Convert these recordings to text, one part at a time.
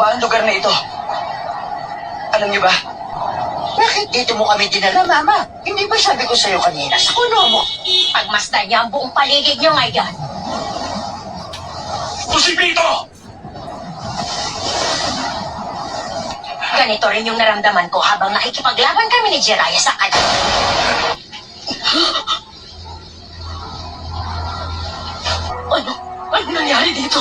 ba ang lugar na ito? Alam niyo ba? Bakit dito mo kami dinala, Mama? Hindi ba sabi ko sa'yo kanina, sa kuno mo? Pagmasdan niya ang buong paligid niyo ngayon. Posible ito! Ganito rin yung naramdaman ko habang nakikipaglaban kami ni Jiraya sa kanya. Ano nangyari dito?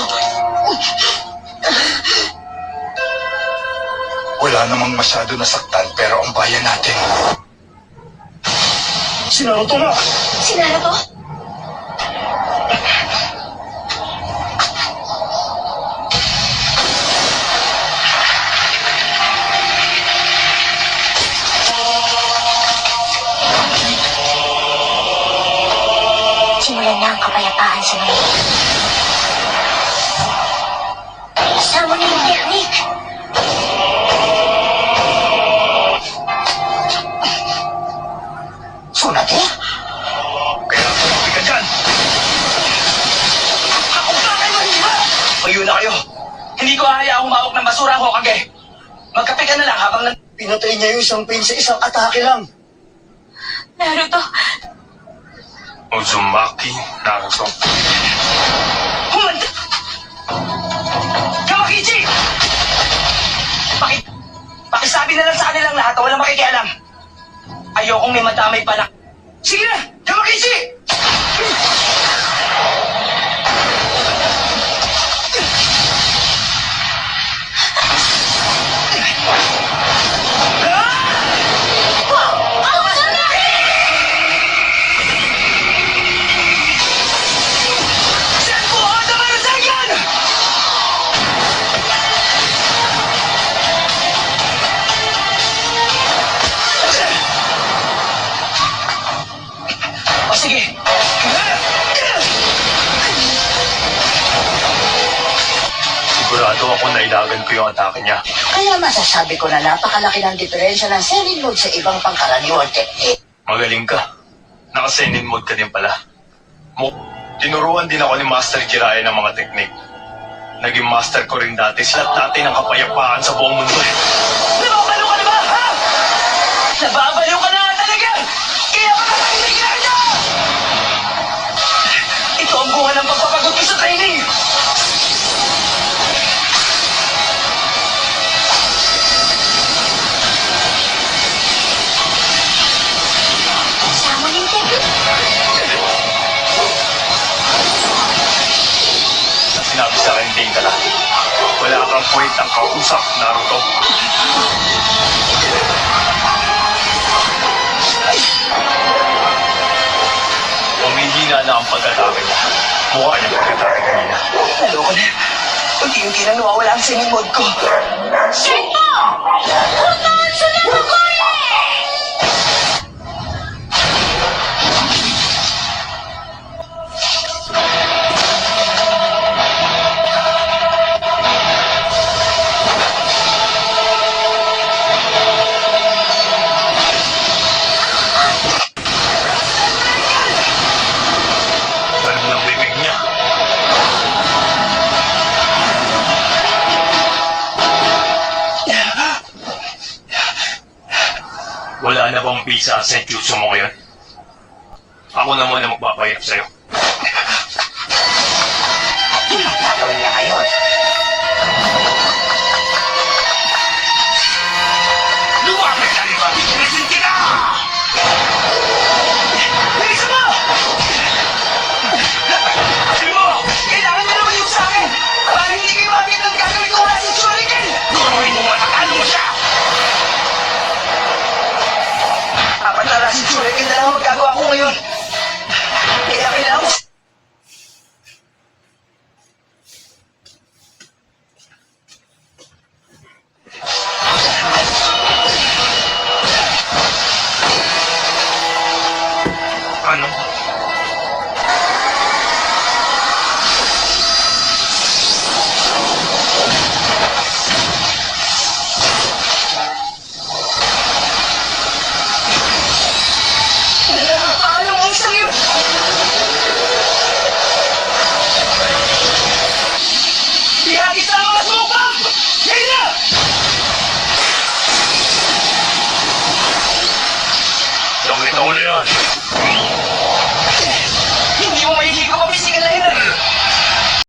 Wala namang masyado nasaktan pero ang bayan natin. Si Naruto na! Sinara to? Simulan na ang kapayapaan sa mga. Kasama niyo yung technique. Tsunade? Kaya tumabi ka dyan. Ako ba kayo mahiha? Mayo na kayo. Hindi ko hahayaang humawak ng basura ang Hokage. Magkape ka na lang habang Pinatay niya yung isang pain sa isang atake lang. Naruto, Uzumaki Naruto. Humanda! Kamakichi! Pakisabi na lang sa kanilang lahat na walang makikialam. Ayokong may madamay pa lang. Sige na! Kamakichi! Senpu Oda Marasayan! O sige. Sigurado ako na ilagan ko yung atake niya. Kaya masasabi ko na napakalaki ng diferensya ng selling mode sa ibang pangkaraniwang technique. Magaling ka. Nakasenin mode ka din pala. Tinuruan din ako ni Master Jiraiya ng mga teknik. Naging master ko rin dati. Silat dati ng kapayapaan sa buong mundo eh. Nababalo ka na ba, ha? Nababalo ka na nga talaga! Kaya ka natahimik na niya! Ito ang bunga ng pagpapagod ko sa training! kasama niyo yung technique. Sinabi sa akin din ka na. Wala kang kwentang kausap, Naruto. Humihina na ang pag-atake niya. Mukha niya pag-atake kanina. Naloko na. Unti-unti na nawawala ang singing mode ko. Sento! Hutan Tsunamukore! Ganun ang bibig niya. Wala na bang visa sa senjutsu mo ngayon? Ako naman ang magpapahirap sa'yo. Gagawin niya ngayon. Lumapit ka rin ba? Pinisinti ka! Bilisan mo! Sabi mo! Kailangan mo naman yung sa akin! Para hindi kayo mabit ng gagawin ko wala sa Shuriken! Guruin mo matatalo mo siya! Apat na rin si Shuriken na lang ang magagawa ko ngayon. Kaya kailangan ko... Ano?